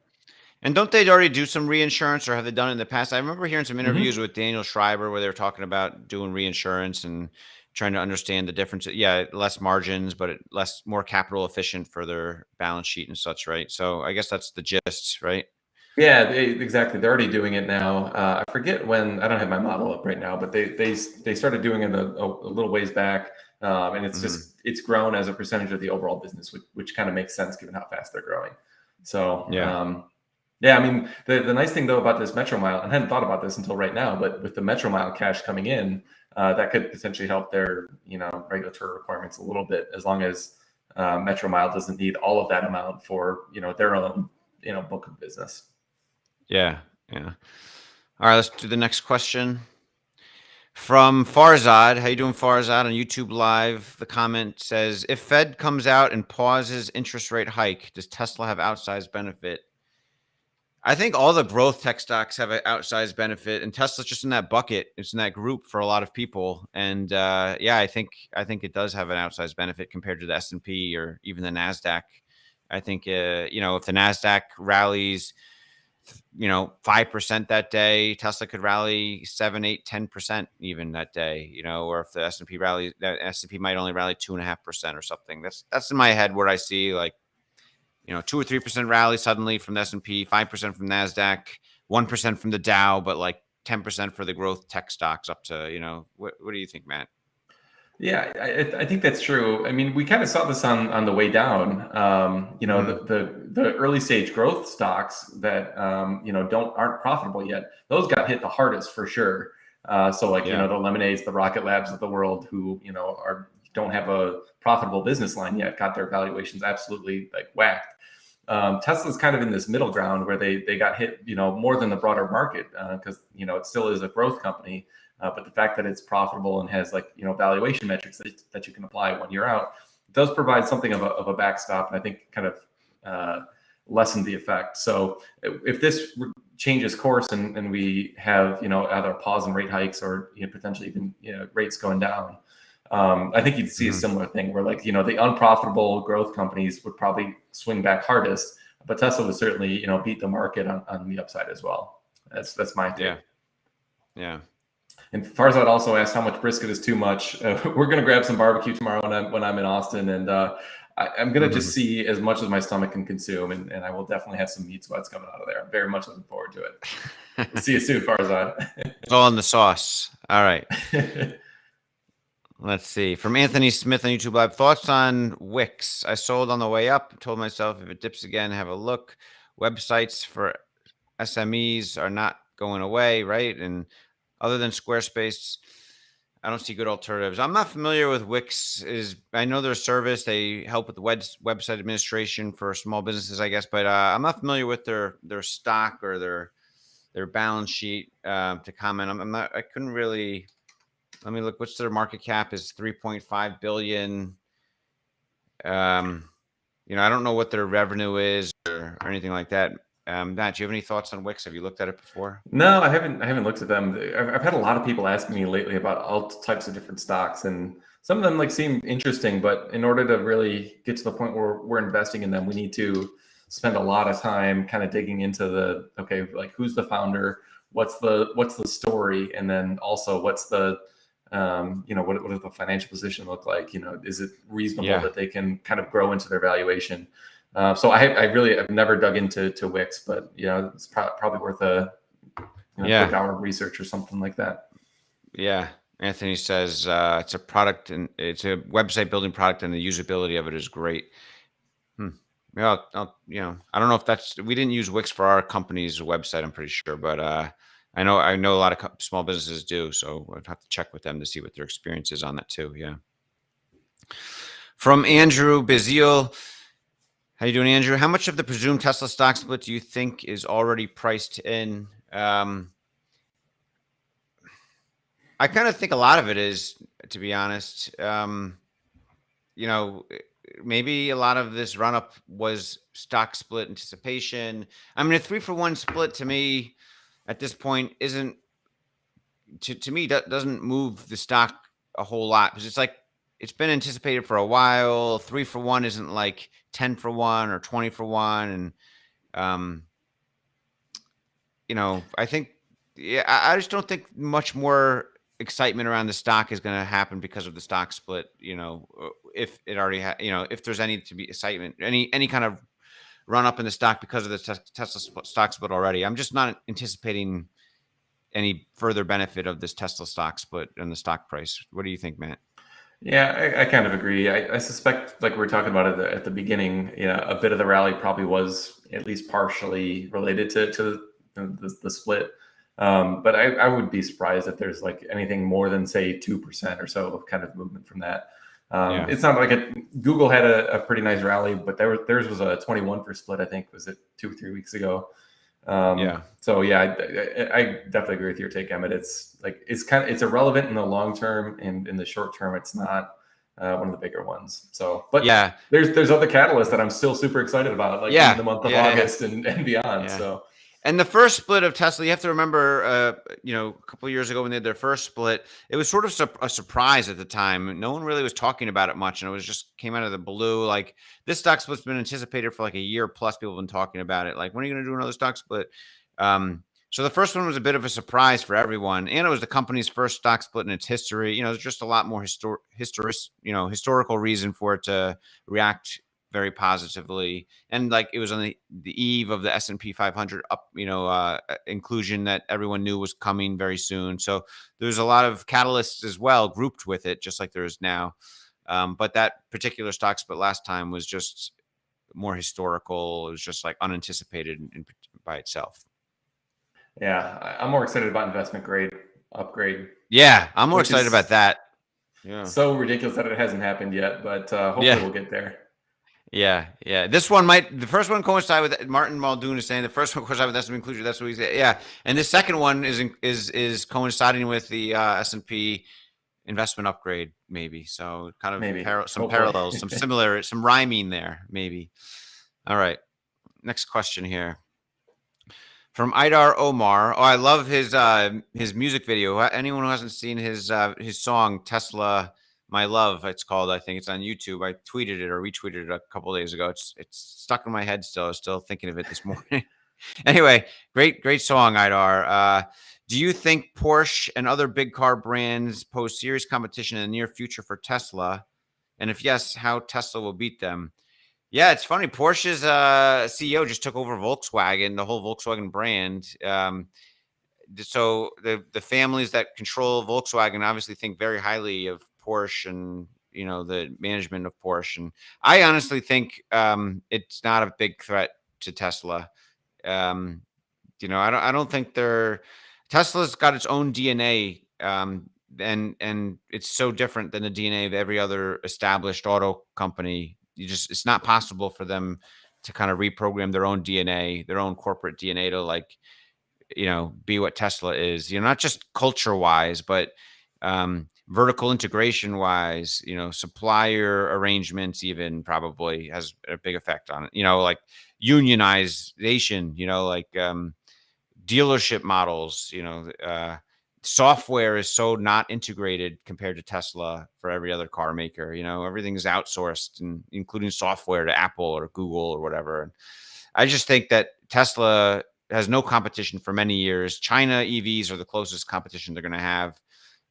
And don't they already do some reinsurance, or have they done it in the past? I remember hearing some interviews with Daniel Schreiber where they were talking about doing reinsurance and trying to understand the difference. Yeah, less margins, but more capital efficient for their balance sheet and such, right? So I guess that's the gist, right? Yeah, exactly. They're already doing it now. I forget when. I don't have my model up right now, but they started doing it a little ways back, and it's grown as a percentage of the overall business, which kind of makes sense given how fast they're growing. So Yeah. yeah, I mean the nice thing though about this MetroMile, and I hadn't thought about this until right now, but with the MetroMile cash coming in, that could potentially help their regulatory requirements a little bit, as long as MetroMile doesn't need all of that amount for their own book of business. Yeah. Yeah. All right, let's do the next question. From Farzad, how you doing, Farzad, on YouTube Live? The comment says, "If Fed comes out and pauses interest rate hike, does Tesla have outsized benefit?" I think all the growth tech stocks have an outsized benefit, and Tesla's just in that bucket. It's in that group for a lot of people, and yeah, I think it does have an outsized benefit compared to the S&P or even the Nasdaq. I think if the Nasdaq rallies 5% that day, Tesla could rally 7, 8, 10% even that day, or if the S&P rally, that S&P might only rally 2.5% or something. That's in my head where I see 2 or 3% rally suddenly from the S&P, 5% from Nasdaq, 1% from the Dow, but 10% for the growth tech stocks up to, what do you think, Matt? Yeah, I think that's true. I mean, we kind of saw this on the way down. The early stage growth stocks that aren't profitable yet, those got hit the hardest for sure. Yeah. The Lemonades, the Rocket Labs of the world, who don't have a profitable business line yet, got their valuations absolutely whacked. Tesla's kind of in this middle ground where they got hit more than the broader market, because it still is a growth company. But the fact that it's profitable and has valuation metrics that you can apply 1 year out does provide something of a backstop, and I think kind of lessen the effect. So if this changes course and we have either a pause in rate hikes or potentially even rates going down, I think you'd see a similar thing where the unprofitable growth companies would probably swing back hardest, but Tesla would certainly beat the market on the upside as well. That's my take. Yeah. And Farzad also asked how much brisket is too much. We're going to grab some barbecue tomorrow when I'm in Austin, and I'm going to just see as much as my stomach can consume, and I will definitely have some meat sweats coming out of there. I'm very much looking forward to it. We'll see you soon, Farzad. It's all in the sauce. All right. Let's see. From Anthony Smith on YouTube Live, thoughts on Wix? I sold on the way up. Told myself if it dips again, have a look. Websites for SMEs are not going away, right? And other than Squarespace, I don't see good alternatives. I'm not familiar with Wix. I know their service. They help with the website administration for small businesses, I guess, but I'm not familiar with their stock or their balance sheet to comment. I'm not. I couldn't really. Let me look. What's their market cap? Is 3.5 billion. I don't know what their revenue is or anything like that. Matt, do you have any thoughts on Wix? Have you looked at it before? No, I haven't looked at them. I've had a lot of people asking me lately about all types of different stocks, and some of them seem interesting, but in order to really get to the point where we're investing in them, we need to spend a lot of time kind of digging into who's the founder, what's the story, and then also what's the what does the financial position look like? Is it reasonable that they can kind of grow into their valuation? So I've never dug into Wix, but it's probably worth a quick hour of research or something like that. Yeah. Anthony says it's a product and it's a website building product, and the usability of it is great. Yeah, I don't know if we didn't use Wix for our company's website, I'm pretty sure, but I know a lot of small businesses do, so I'd have to check with them to see what their experience is on that too. Yeah. From Andrew Bazile, how you doing, Andrew? How much of the presumed Tesla stock split do you think is already priced in? I kind of think a lot of it is, to be honest. Maybe a lot of this run up was stock split anticipation. I mean, a 3-for-1 split to me at this point isn't to me doesn't move the stock a whole lot, because it's been anticipated for a while. 3-for-1 isn't like 10-for-1 or 20-for-1, and I think I just don't think much more excitement around the stock is going to happen because of the stock split. If it already if there's any to be excitement, any kind of run up in the stock because of the Tesla stock split already. I'm just not anticipating any further benefit of this Tesla stock split in the stock price. What do you think, Matt? Yeah, I kind of agree. I suspect, like we were talking about at the beginning, a bit of the rally probably was at least partially related to the split. But I would be surprised if there's like anything more than say 2% or so of kind of movement from that. Yeah. It's not like Google had a pretty nice rally, but theirs was a 21 for split. I think was it 2 or 3 weeks ago. Yeah. So yeah, I definitely agree with your take, Emmett. It's irrelevant in the long term, and in the short term, it's not one of the bigger ones. So, but Yeah, there's other catalysts that I'm still super excited about, like in the month of August and beyond. Yeah. So, and the first split of Tesla, you have to remember, a couple of years ago when they had their first split, it was sort of a surprise at the time. No one really was talking about it much, and it was just came out of the blue. Like this stock split's been anticipated for like a year plus. People have been talking about it. Like, when are you going to do another stock split? So the first one was a bit of a surprise for everyone, and it was the company's first stock split in its history. There's just a lot more historical reason for it to react very positively. And like it was on the eve of the S&P 500 up, inclusion that everyone knew was coming very soon. So there's a lot of catalysts as well grouped with it, just like there is now. But that particular stock split last time was just more historical. It was just like unanticipated by itself. yeah, I'm more excited about investment grade upgrade. Yeah, I'm more excited about that. Yeah. So ridiculous that it hasn't happened yet, but hopefully we'll get there. Yeah. The first one coincide with Martin Muldoon is saying the first one coincide with S&P inclusion. That's what he said. Yeah. And the second one is coinciding with the S&P investment upgrade, maybe. So kind of Maybe. some parallels, some similar, some rhyming there, maybe. All right. Next question here. From Idar Omar. Oh, I love his music video. Anyone who hasn't seen his song Tesla My Love, it's called. I think it's on YouTube. I tweeted it or retweeted it a couple of days ago. It's stuck in my head still. I was still thinking of it this morning. Anyway, great song, Idar. Do you think Porsche and other big car brands pose serious competition in the near future for Tesla? And if yes, how Tesla will beat them? Yeah, it's funny. Porsche's CEO just took over Volkswagen, the whole Volkswagen brand. So the families that control Volkswagen obviously think very highly of Porsche and the management of Porsche. And I honestly think it's not a big threat to Tesla. I don't think Tesla's got its own DNA. And it's so different than the DNA of every other established auto company. It's not possible for them to kind of reprogram their own DNA, their own corporate DNA to be what Tesla is, not just culture wise, but vertical integration wise, supplier arrangements even probably has a big effect on it, like unionization, dealership models, software is so not integrated compared to Tesla for every other car maker. Everything is outsourced, and including software to Apple or Google or whatever. And I just think that Tesla has no competition for many years. China EVs are the closest competition they're going to have,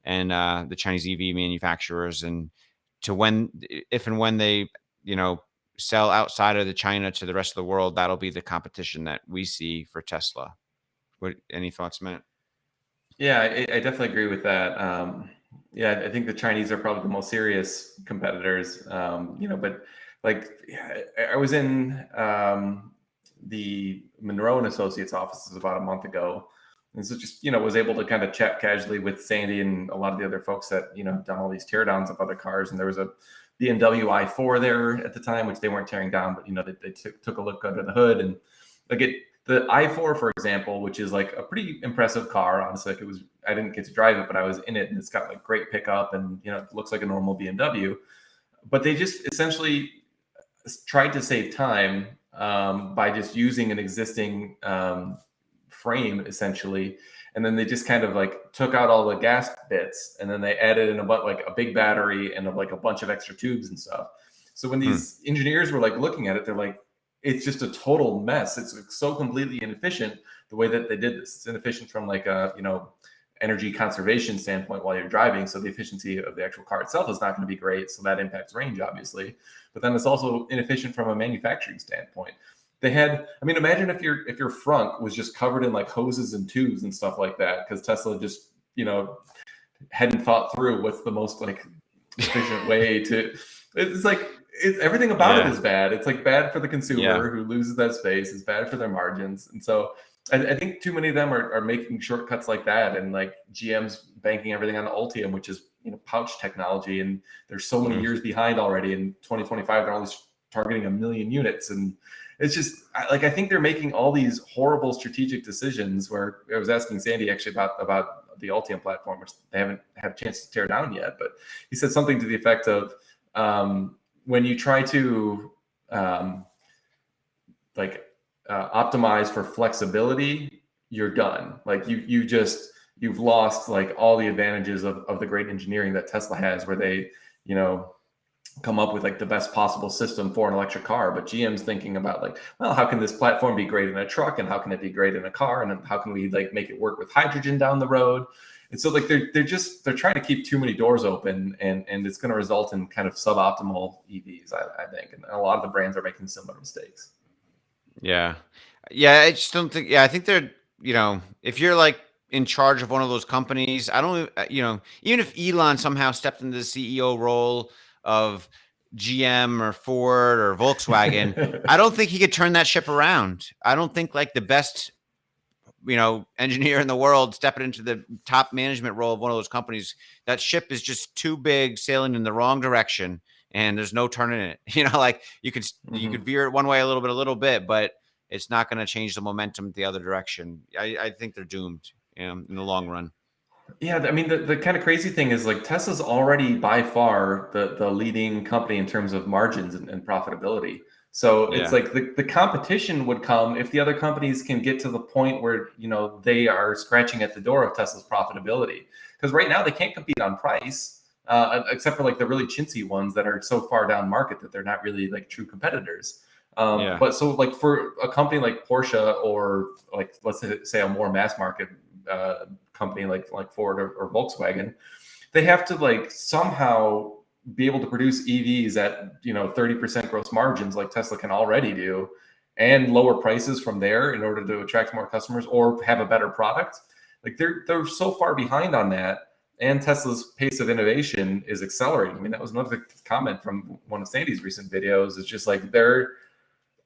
and the Chinese EV manufacturers. And if and when they, sell outside of the China to the rest of the world, that'll be the competition that we see for Tesla. Any thoughts, Matt? Yeah, I definitely agree with that. I think the Chinese are probably the most serious competitors. But like I was in the Monroe and Associates offices about a month ago, and so just was able to kind of chat casually with Sandy and a lot of the other folks that done all these teardowns of other cars. And there was a BMW i4 there at the time, which they weren't tearing down, but they took a look under the hood, and the i4, for example, which is like a pretty impressive car. Honestly, like I didn't get to drive it, but I was in it, and it's got like great pickup, and it looks like a normal BMW. But they just essentially tried to save time by just using an existing frame, essentially, and then they just kind of like took out all the gas bits, and then they added in a big battery and like a bunch of extra tubes and stuff. So when these engineers were like looking at it, they're like, it's just a total mess. It's so completely inefficient the way that they did this. It's inefficient from like a, energy conservation standpoint while you're driving. So the efficiency of the actual car itself is not going to be great. So that impacts range, obviously. But then it's also inefficient from a manufacturing standpoint. They had, I mean, imagine if your front was just covered in like hoses and tubes and stuff like that, because Tesla just, hadn't thought through what's the most like efficient way to. It's like everything about it Yeah. is bad. It's like bad for the Yeah. consumer who loses that space. It's bad for their margins, and so I think too many of them are making shortcuts like that, and like GM's banking everything on the Ultium, which is pouch technology, and they're so many years behind already. In 2025, they're only targeting 1 million units, and it's just like I think they're making all these horrible strategic decisions. Where I was asking Sandy actually about the Ultium platform, which they haven't had a chance to tear down yet, but he said something to the effect of when you try to optimize for flexibility, you're done. Like you've lost like all the advantages of the great engineering that Tesla has, where they come up with like the best possible system for an electric car. But GM's thinking about like, well, how can this platform be great in a truck, and how can it be great in a car, and how can we like make it work with hydrogen down the road? And so like they're trying to keep too many doors open, and it's going to result in kind of suboptimal EVs, I think. And a lot of the brands are making similar mistakes. Yeah. Yeah. I just don't think, yeah, I think they're, if you're like in charge of one of those companies, I don't, even if Elon somehow stepped into the CEO role of GM or Ford or Volkswagen, I don't think he could turn that ship around. I don't think like the best, engineer in the world stepping into the top management role of one of those companies, that ship is just too big, sailing in the wrong direction, and there's no turning it. Like you could veer it one way a little bit, but it's not going to change the momentum the other direction. I think they're doomed in the long run. Yeah, I mean, the kind of crazy thing is like Tesla's already by far the leading company in terms of margins and profitability. So it's Yeah. like the competition would come if the other companies can get to the point where they are scratching at the door of Tesla's profitability. Because right now they can't compete on price, except for like the really chintzy ones that are so far down market that they're not really like true competitors. Yeah. But so like for a company like Porsche, or like let's say a more mass market company like Ford or Volkswagen, they have to like somehow be able to produce EVs at 30% gross margins like Tesla can already do, and lower prices from there in order to attract more customers or have a better product. Like they're so far behind on that, and Tesla's pace of innovation is accelerating. I mean, that was another comment from one of Sandy's recent videos. It's just like they're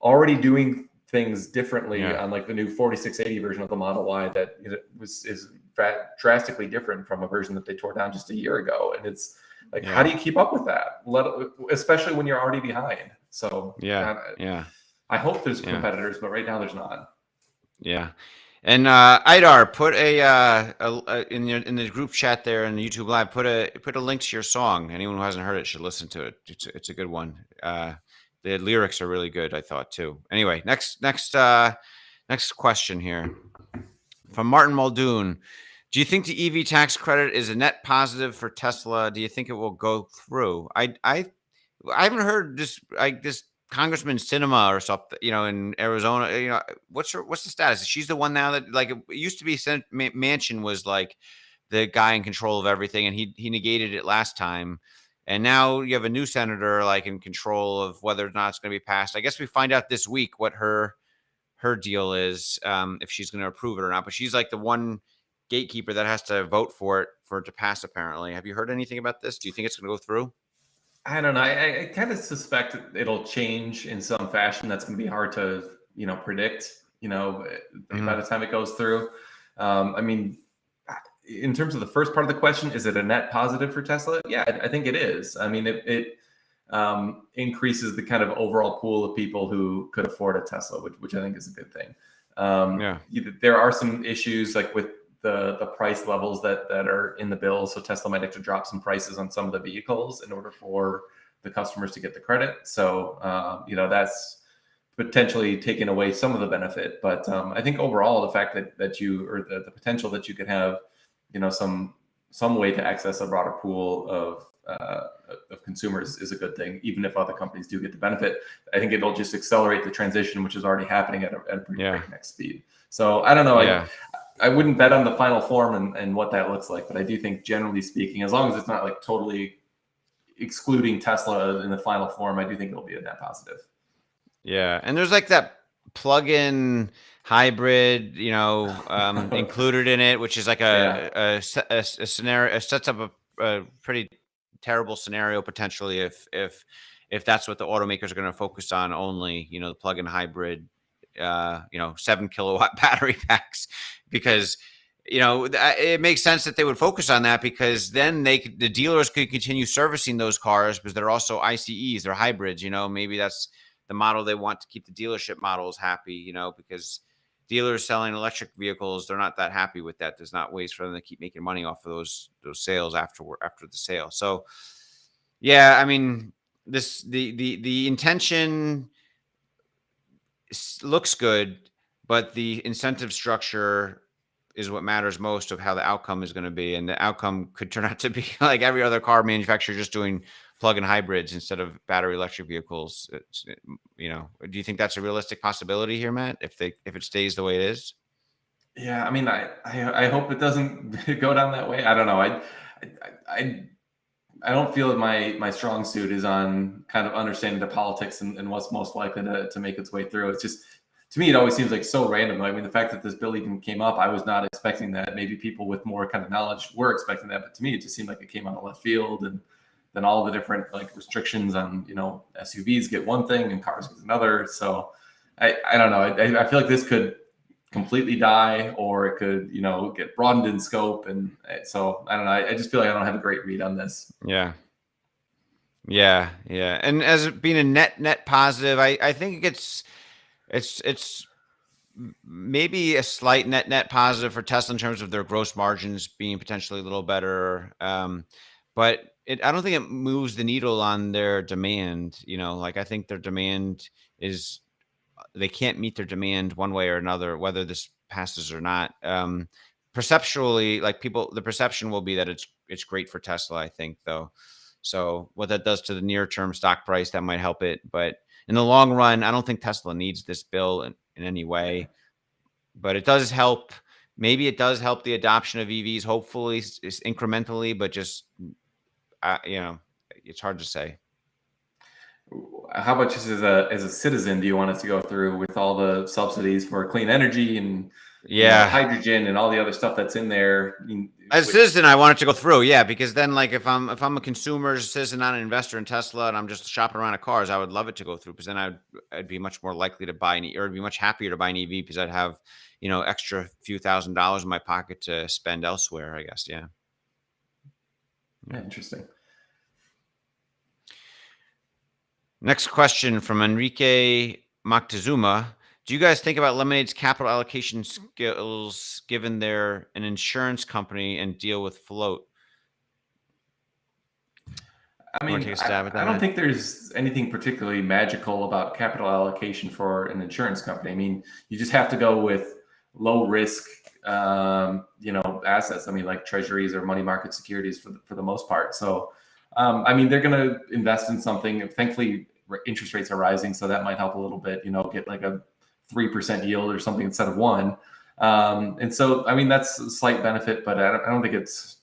already doing things differently on like the new 4680 version of the Model Y that is drastically different from a version that they tore down just a year ago. And it's like, how do you keep up with that? Especially when you're already behind. So I hope there's competitors, but right now there's not. Yeah. And Idar, put in the group chat there in the YouTube Live, put a link to your song. Anyone who hasn't heard it should listen to it. It's a good one. The lyrics are really good, I thought too. Anyway, next question here from Martin Muldoon. Do you think the EV tax credit is a net positive for Tesla? Do you think it will go through? I haven't heard this Congressman Sinema or something, in Arizona. What's the status? She's the one now that like it used to be. Senate Manchin was like the guy in control of everything, and he negated it last time. And now you have a new senator like in control of whether or not it's going to be passed. I guess we find out this week what her deal is, if she's going to approve it or not. But she's like the one gatekeeper that has to vote for it to pass. Apparently, have you heard anything about this? Do you think it's going to go through? I don't know. I kind of suspect it'll change in some fashion. That's going to be hard to predict. By the time it goes through. I mean, in terms of the first part of the question, is it a net positive for Tesla? Yeah, I think it is. I mean, it increases the kind of overall pool of people who could afford a Tesla, which I think is a good thing. There are some issues like with the price levels that are in the bill. So Tesla might have to drop some prices on some of the vehicles in order for the customers to get the credit. So, that's potentially taking away some of the benefit. But I think overall, the fact that you, or the potential that you could have, some way to access a broader pool of consumers is a good thing, even if other companies do get the benefit. I think it'll just accelerate the transition, which is already happening at a pretty breakneck speed. So I don't know. I wouldn't bet on the final form and what that looks like, but I do think generally speaking, as long as it's not like totally excluding Tesla in the final form, I do think it'll be a net positive. Yeah. And there's like that plug-in hybrid, included in it, which is like Yeah. a scenario, sets up a pretty terrible scenario potentially if that's what the automakers are going to focus on only, the plug-in hybrid, 7 kilowatt battery packs, because it makes sense that they would focus on that, because then the dealers could continue servicing those cars because they're also ICEs, they're hybrids. Maybe that's the model they want to keep the dealership models happy. Because dealers selling electric vehicles, they're not that happy with that. There's not ways for them to keep making money off of those sales after the sale. So yeah, I mean, the intention looks good, but the incentive structure is what matters most of how the outcome is going to be. And the outcome could turn out to be like every other car manufacturer just doing plug-in hybrids instead of battery electric vehicles. Do you think that's a realistic possibility here, Matt, if it stays the way it is? Yeah, I mean, I hope it doesn't go down that way. I don't know. I don't feel that my strong suit is on kind of understanding the politics and what's most likely to make its way through. It's just, to me, it always seems like so random. I mean, the fact that this bill even came up, I was not expecting that. Maybe people with more kind of knowledge were expecting that, but to me, it just seemed like it came out of left field. And then all the different like restrictions on, SUVs get one thing and cars get another. So I don't know. I feel like this could completely die, or it could, get broadened in scope. And so I don't know. I just feel like I don't have a great read on this. Yeah. Yeah. Yeah. And as being a net positive, I think it's maybe a slight net positive for Tesla in terms of their gross margins being potentially a little better. But I don't think it moves the needle on their demand. Like I think their demand is, they can't meet their demand one way or another, whether this passes or not. Perceptually, like the perception will be that it's great for Tesla, I think, though. So what that does to the near term stock price, that might help it. But in the long run, I don't think Tesla needs this bill in any way. But it does help. Maybe it does help the adoption of EVs, hopefully incrementally, but just, it's hard to say. How much as a citizen do you want us to go through with all the subsidies for clean energy and hydrogen and all the other stuff that's in there? As a citizen, I want it to go through, yeah, because then, like, if I'm a consumer citizen, not an investor in Tesla, and I'm just shopping around at cars, I would love it to go through, because then I'd be much more likely to buy or I'd be much happier to buy an EV, because I'd have extra few $1,000s in my pocket to spend elsewhere, I guess. Yeah. Yeah, interesting. Next question from Enrique Moctezuma. Do you guys think about Lemonade's capital allocation skills, given they're an insurance company and deal with float? I mean, I don't think there's anything particularly magical about capital allocation for an insurance company. I mean, you just have to go with low risk, assets. I mean, like treasuries or money market securities for the most part. So, I mean, they're going to invest in something. Thankfully, interest rates are rising, so that might help a little bit. Get like a 3% yield or something instead of 1. And so, I mean, that's a slight benefit, but I don't think it's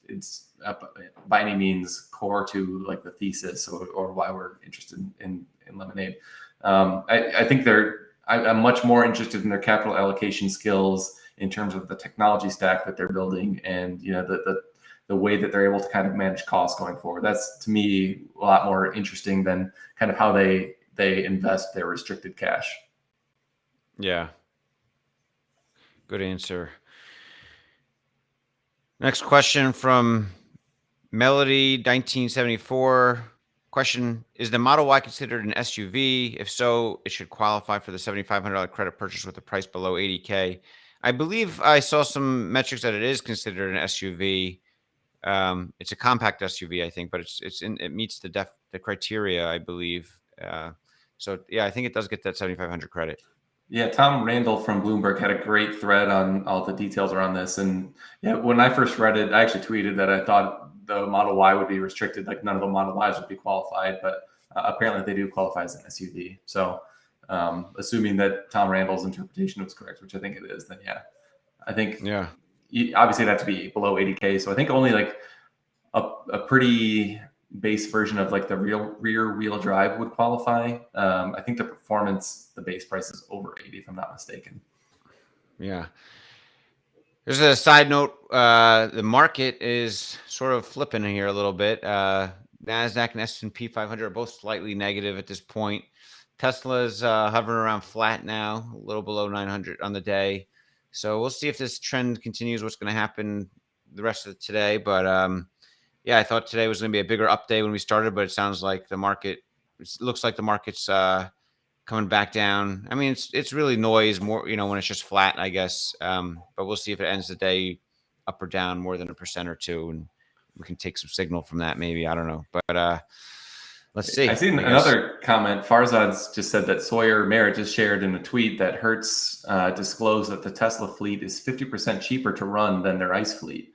by any means core to like the thesis or why we're interested in Lemonade. I think I'm much more interested in their capital allocation skills in terms of the technology stack that they're building, and the way that they're able to kind of manage costs going forward. That's, to me, a lot more interesting than kind of how they invest their restricted cash. Yeah. Good answer. Next question from Melody 1974. Question: is the Model Y considered an SUV? If so, it should qualify for the $7,500 credit purchase with a price below $80K. I believe I saw some metrics that it is considered an SUV. It's a compact SUV, I think, but it meets the criteria, I believe. So yeah, I think it does get that 7,500 credit. Yeah, Tom Randall from Bloomberg had a great thread on all the details around this. And yeah, when I first read it, I actually tweeted that I thought the Model Y would be restricted, like none of the Model Ys would be qualified, but apparently they do qualify as an SUV. So assuming that Tom Randall's interpretation was correct, which I think it is, then yeah, I think obviously it'd have to be below 80K. So I think only like a pretty base version of like the rear wheel drive would qualify. I think the performance, the base price is over 80 if I'm not mistaken. Yeah. There's a side note. The market is sort of flipping here a little bit. Nasdaq and S&P 500 are both slightly negative at this point. Tesla's hovering around flat now, a little below 900 on the day. So we'll see if this trend continues. What's going to happen the rest of today? But yeah, I thought today was going to be a bigger up day when we started, but it sounds like the market. It looks like the market's coming back down. I mean, it's really noise more, when it's just flat, I guess. But we'll see if it ends the day up or down more than 1% or 2%, and we can take some signal from that. Maybe, I don't know, but let's see. I seen another comment. Farzad's just said that Sawyer Merritt just shared in a tweet that Hertz disclosed that the Tesla fleet is 50% cheaper to run than their ICE fleet,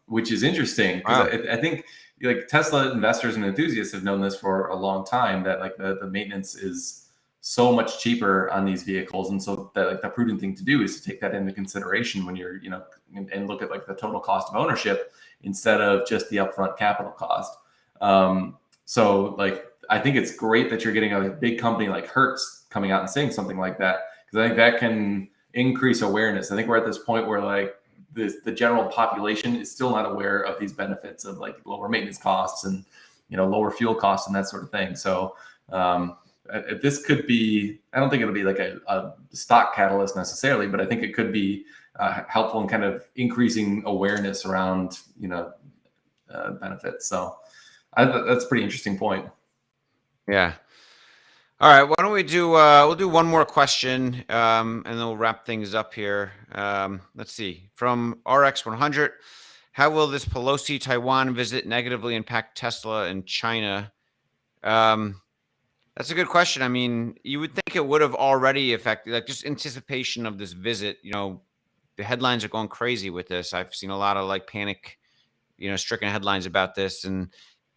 which is interesting because I think like Tesla investors and enthusiasts have known this for a long time, that like the maintenance is so much cheaper on these vehicles. And so that like the prudent thing to do is to take that into consideration when you're, and look at like the total cost of ownership instead of just the upfront capital cost. So like, I think it's great that you're getting a big company like Hertz coming out and saying something like that, because I think that can increase awareness. I think we're at this point where like the general population is still not aware of these benefits of like lower maintenance costs and, lower fuel costs and that sort of thing. So this could be, I don't think it'll be like a stock catalyst necessarily, but I think it could be helpful in kind of increasing awareness around, benefits. So that's a pretty interesting point. Yeah. All right. Why don't we do? We'll do one more question, and then we'll wrap things up here. Let's see. From RX100, how will this Pelosi Taiwan visit negatively impact Tesla in China? That's a good question. I mean, you would think it would have already affected, like just anticipation of this visit. The headlines are going crazy with this. I've seen a lot of like panic, stricken headlines about this, and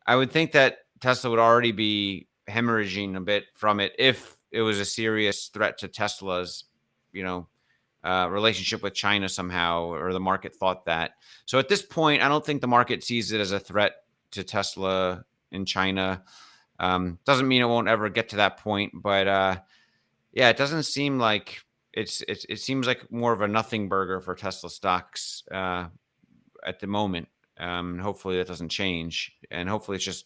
I would think that Tesla would already be hemorrhaging a bit from it if it was a serious threat to Tesla's, relationship with China somehow, or the market thought that. So at this point, I don't think the market sees it as a threat to Tesla in China. Doesn't mean it won't ever get to that point, but yeah, it doesn't seem like it seems like more of a nothing burger for Tesla stocks at the moment. Hopefully that doesn't change, and hopefully it's just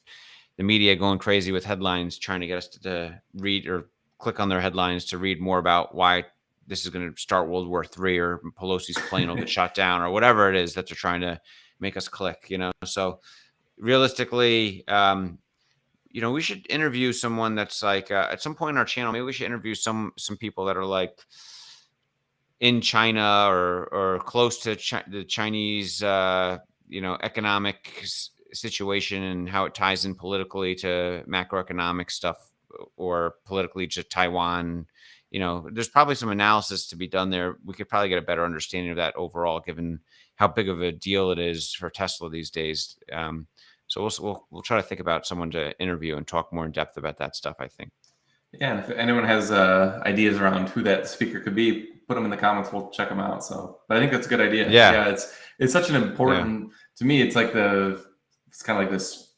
the media going crazy with headlines, trying to get us to read or click on their headlines to read more about why this is going to start World War III, or Pelosi's plane will get shot down, or whatever it is that they're trying to make us click, So realistically, we should interview someone that's like at some point in our channel, maybe we should interview some people that are like in China or close to the Chinese, economic situation and how it ties in politically to macroeconomic stuff, or politically to Taiwan. There's probably some analysis to be done there. We could probably get a better understanding of that overall, given how big of a deal it is for Tesla these days. So we'll try to think about someone to interview and talk more in depth about that stuff, I think. Yeah, and if anyone has ideas around who that speaker could be, put them in the comments. We'll check them out. So, but I think that's a good idea. Yeah, it's such an important to me. It's like it's kind of like this,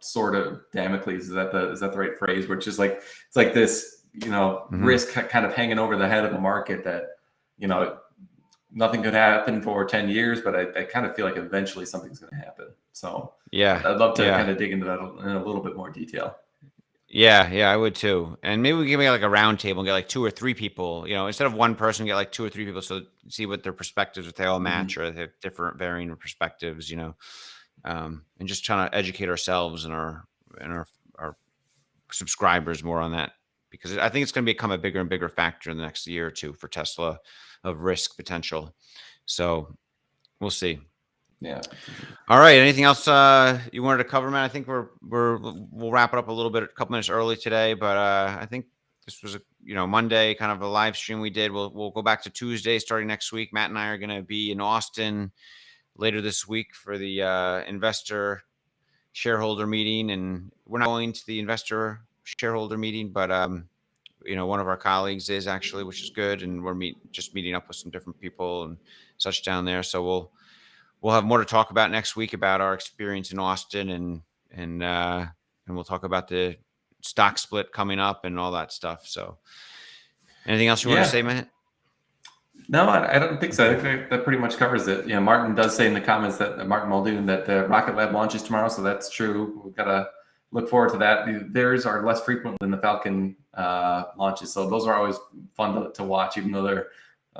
sort of Damocles. Is that the right phrase? Where it's just like it's like this, risk kind of hanging over the head of the market that, nothing could happen for 10 years, but I kind of feel like eventually something's going to happen. So yeah, I'd love to kind of dig into that in a little bit more detail. Yeah, I would too. And maybe we can make like a round table and get like 2 or 3 people, instead of one person, get like 2 or 3 people. So see what their perspectives, if they all match or they have different varying perspectives, and just trying to educate ourselves and our subscribers more on that, because I think it's going to become a bigger and bigger factor in the next year or two for Tesla of risk potential. So we'll see. Yeah. All right. Anything else you wanted to cover, Matt? I think we'll wrap it up a couple minutes early today, but I think this was Monday, kind of a live stream we did. We'll go back to Tuesday starting next week. Matt and I are going to be in Austin later this week for the investor shareholder meeting, and we're not going to the investor shareholder meeting, but one of our colleagues is actually, which is good, and we're meeting up with some different people and such down there. So we'll have more to talk about next week about our experience in Austin and and we'll talk about the stock split coming up and all that stuff. So, anything else you want to say, Matt? No, I don't think so. I think that pretty much covers it. Yeah, Martin does say in the comments that Martin Muldoon that the Rocket Lab launches tomorrow, so that's true. We've got to look forward to that. Theirs are less frequent than the Falcon launches, so those are always fun to watch, even though they're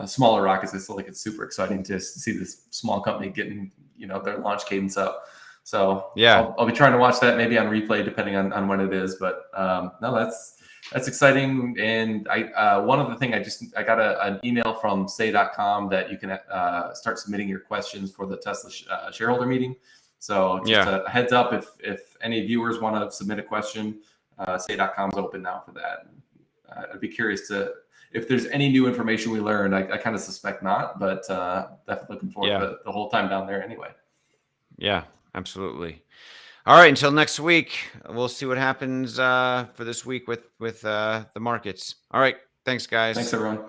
smaller rockets. I still think it's super exciting to see this small company getting their launch cadence up. So yeah, I'll be trying to watch that maybe on replay depending on when it is. But no, that's exciting. And one other thing, I got an email from say.com that you can start submitting your questions for the Tesla shareholder meeting. So just a heads up, if any viewers want to submit a question, say.com is open now for that. I'd be curious if there's any new information we learned. I kind of suspect not, but definitely looking forward to the whole time down there anyway. Yeah, absolutely. All right, until next week, we'll see what happens for this week with the markets. All right, thanks, guys. Thanks, everyone.